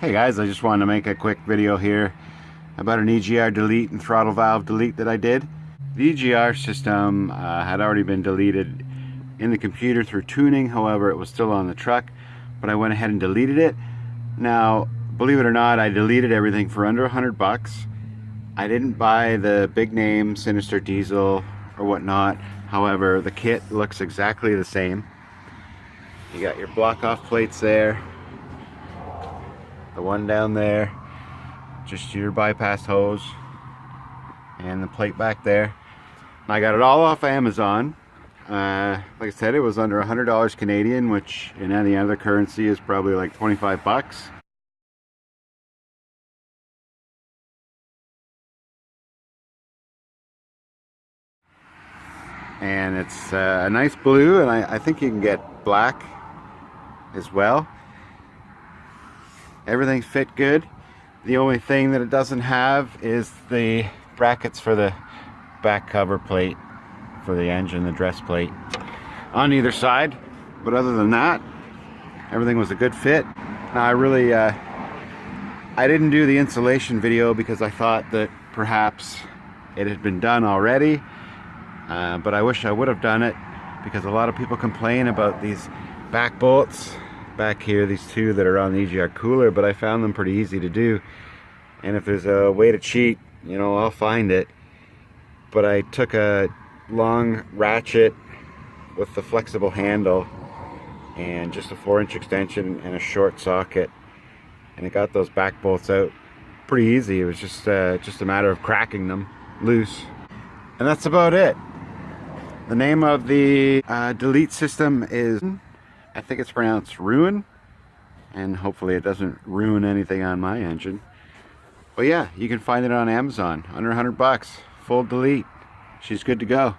Hey guys, I just wanted to make a quick video here about an EGR delete and throttle valve delete that I did. The EGR system had already been deleted in the computer through tuning, however it was still on the truck, but I went ahead and deleted it. Now, believe it or not, I deleted everything for under $100. I didn't buy the big name Sinister Diesel or whatnot, however the kit looks exactly the same. You got your block off plates there, the one down there, just your bypass hose, and the plate back there. I got it all off Amazon. Like I said, it was under $100 Canadian, which in any other currency is probably like 25 bucks. And it's a nice blue, and I think you can get black as well. Everything fit good. The only thing that it doesn't have is the brackets for the back cover plate for the engine, the dress plate on either side. But other than that, everything was a good fit. Now I didn't do the installation video because I thought that perhaps it had been done already, but I wish I would have done it, because a lot of people complain about these back bolts back here, these two that are on the EGR cooler, but I found them pretty easy to do. And if there's a way to cheat, you know, I'll find it. But I took a long ratchet with the flexible handle and just a 4-inch extension and a short socket, and it got those back bolts out pretty easy. It was just a matter of cracking them loose, and that's about it. The name of the delete system is, I think it's pronounced Ruin, and hopefully it doesn't ruin anything on my engine. But yeah, you can find it on Amazon, under $100, full delete. She's good to go.